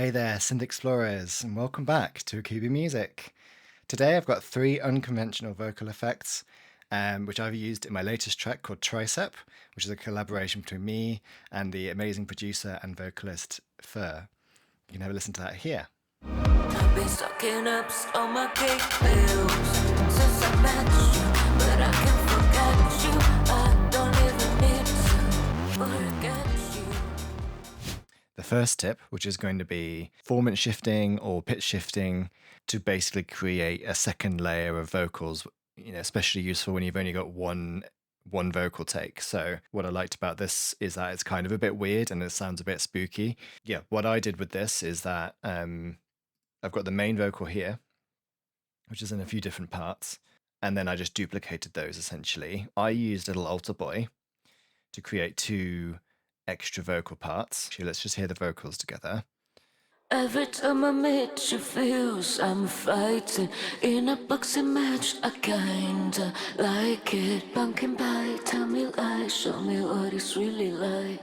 Hey there, Synth Explorers, and welcome back to Akubi Music. Today I've got three unconventional vocal effects, which I've used in my latest track called Tricep, which is a collaboration between me and the amazing producer and vocalist FHUR. You can have a listen to that here. I've been stocking up on my cake bills since I met you, but I can't forget you. I don't even need to forget you. The first tip, which is going to be formant shifting or pitch shifting to basically create a second layer of vocals, especially useful when you've only got one vocal take. So what I liked about this is that it's kind of a bit weird and it sounds a bit spooky. Yeah, what I did with this is that I've got the main vocal here, which is in a few different parts, and then I just duplicated those essentially. I used Little Altar Boy to create two extra vocal parts. Actually, let's just hear the vocals together. Every time I meet you, feels I'm fighting in a boxing match. I kinda like it. Pumpkin pie, tell me lie, show me what it's really like.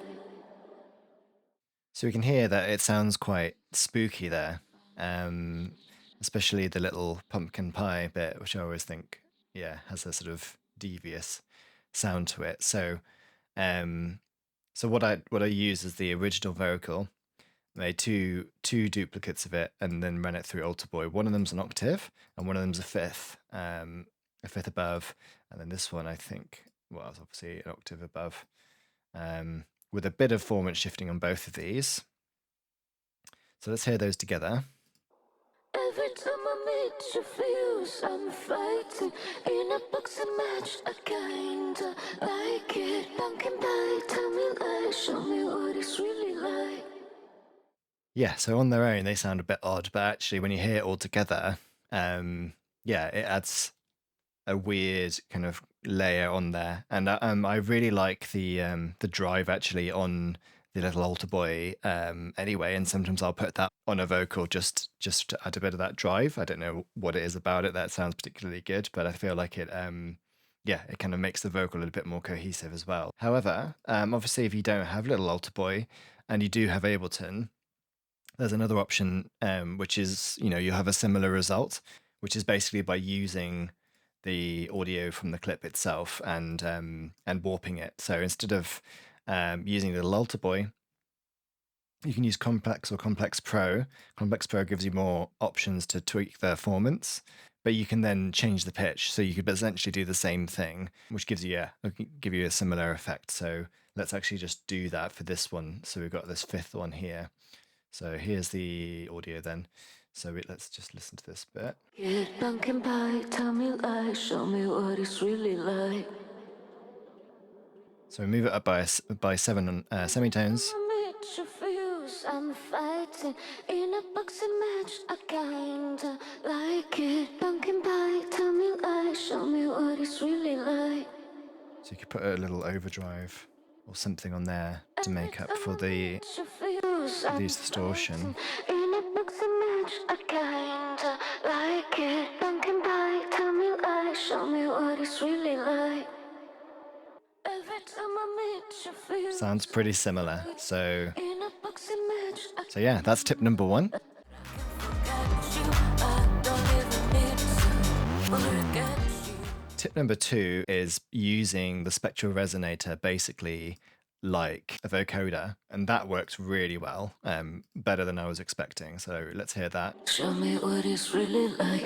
So we can hear that it sounds quite spooky there, especially the little pumpkin pie bit, which I always think, has a sort of devious sound to it. So, so what I use is the original vocal, made two duplicates of it, and then ran it through Altar Boy. One of them's an octave, and one of them's a fifth above, and then this one I think, well, it's obviously an octave above. With a bit of formant shifting on both of these. So let's hear those together. Every time I meet you, feels I'm fighting in a boxing match. I kinda like it. Pumpkin pie, tell me lie, show me what it's really like. Yeah, so on their own they sound a bit odd, but actually when you hear it all together, it adds a weird kind of layer on there, and I really like the drive actually on the Little Altar Boy anyway, and sometimes I'll put that on a vocal just to add a bit of that drive. I don't know what it is about it that sounds particularly good, but I feel like it it kind of makes the vocal a little bit more cohesive as well. However, obviously if you don't have Little Altar Boy and you do have Ableton, there's another option, which is, you have a similar result, which is basically by using the audio from the clip itself and warping it. So instead of using Little Altar Boy, you can use Complex or Complex Pro. Complex Pro gives you more options to tweak the formants, but you can then change the pitch. So you could essentially do the same thing, which gives you give you a similar effect. So let's actually just do that for this one. So we've got this fifth one here. So here's the audio then. So let's just listen to this bit. Get pumpkin pie, tell me lie, show me what it's really like. So we move it up by seven semitones. I'm fighting in a boxing match. I kinda like it. Pumpkin pie, tell me lie, show me what it's really like. So you could put a little overdrive or something on there to make up for the distortion. In a boxing match, I kinda like it. Pumpkin pie, tell me lie, show me what it's really like. Sounds pretty similar. So yeah, that's tip number one. Tip number two is using the Spectral Resonator basically like a vocoder, and that works really well, better than I was expecting. So let's hear that. Show me what it's really like.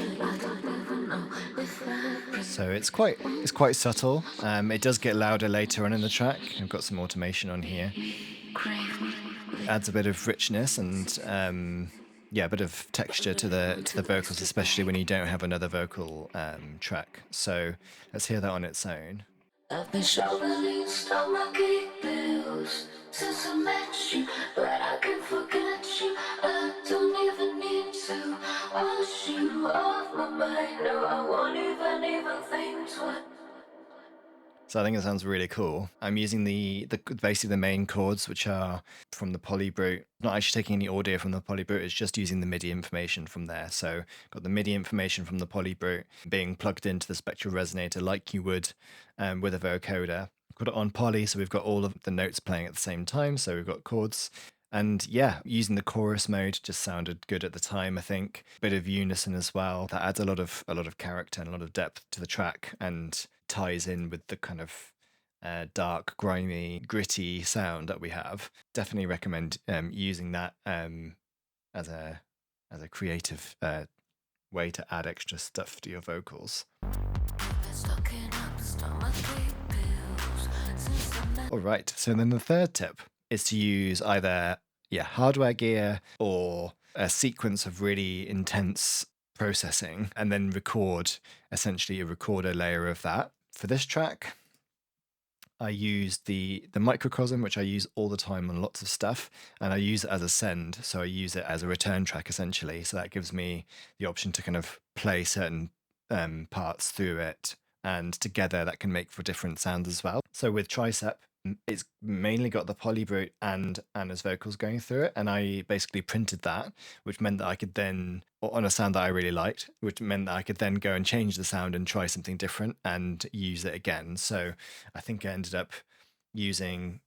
So it's quite subtle. It does get louder later on in the track. I've got some automation on here. It adds a bit of richness and a bit of texture to the vocals, especially when you don't have another vocal track. So let's hear that on its own. I've been shoveling stomach bills since I met you, but I can forget you. I don't even need to wash you off my mind. No, I won't even think twice. So I think it sounds really cool. I'm using the basically the main chords, which are from the Polybrute. Not actually taking any audio from the Polybrute, it's just using the MIDI information from there. So got the MIDI information from the Polybrute being plugged into the Spectral Resonator like you would with a vocoder. Got it on poly, so we've got all of the notes playing at the same time. So we've got chords. And yeah, using the chorus mode just sounded good at the time, I think. Bit of unison as well. That adds a lot of character and a lot of depth to the track and ties in with the kind of dark, grimy, gritty sound that we have. Definitely recommend using that as a creative way to add extra stuff to your vocals. All right, so then the third tip is to use either hardware gear or a sequence of really intense processing and then record essentially a recorder layer of that. For this track, I used the microcosm, which I use all the time on lots of stuff, and I use it as a send, so I use it as a return track essentially. So that gives me the option to kind of play certain parts through it, and together that can make for different sounds as well. So with Tricep, it's mainly got the polybrute and Anna's vocals going through it, and I basically printed that, which meant that I could then, on a sound that I really liked, which meant that I could then go and change the sound and try something different and use it again. So I think I ended up using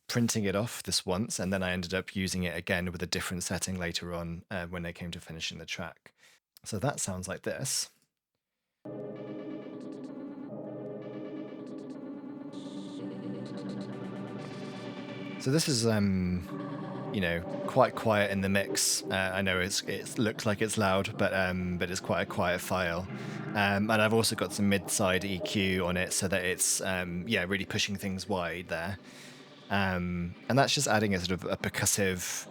printing it off this once, and then I ended up using it again with a different setting later on when they came to finishing the track. So that sounds like this. So this is quite quiet in the mix. I know it looks like it's loud, but it's quite a quiet file. And I've also got some mid-side EQ on it so that it's really pushing things wide there. And that's just adding a sort of a percussive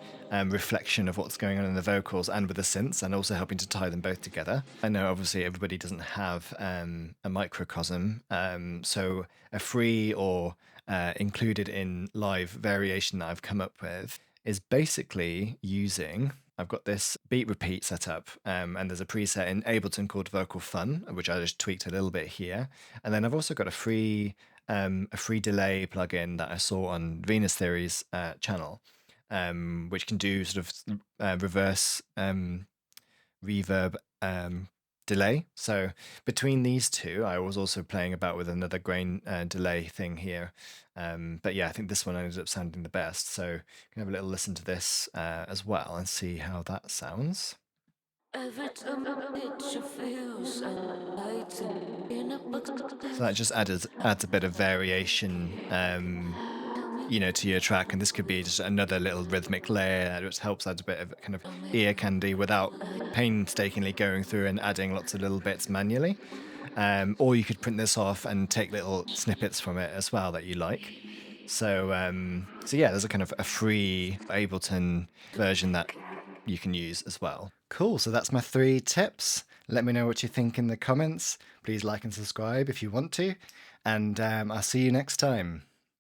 reflection of what's going on in the vocals and with the synths, and also helping to tie them both together. I know obviously everybody doesn't have a microcosm, so a free or included in live variation that I've come up with is basically using, I've got this beat repeat set up, and there's a preset in Ableton called Vocal Fun, which I just tweaked a little bit here. And then I've also got a free delay plugin that I saw on Venus Theory's channel, which can do sort of reverse reverb delay. So between these two, I was also playing about with another grain delay thing here. But yeah, I think this one ended up sounding the best. So you can have a little listen to this as well and see how that sounds. So that just adds a bit of variation to your track, and this could be just another little rhythmic layer that just helps add a bit of kind of ear candy without painstakingly going through and adding lots of little bits manually. Or you could print this off and take little snippets from it as well that you like. So yeah, there's a kind of a free Ableton version that you can use as well. Cool, so that's my 3 tips. Let me know what you think in the comments. Please like and subscribe if you want to, and I'll see you next time.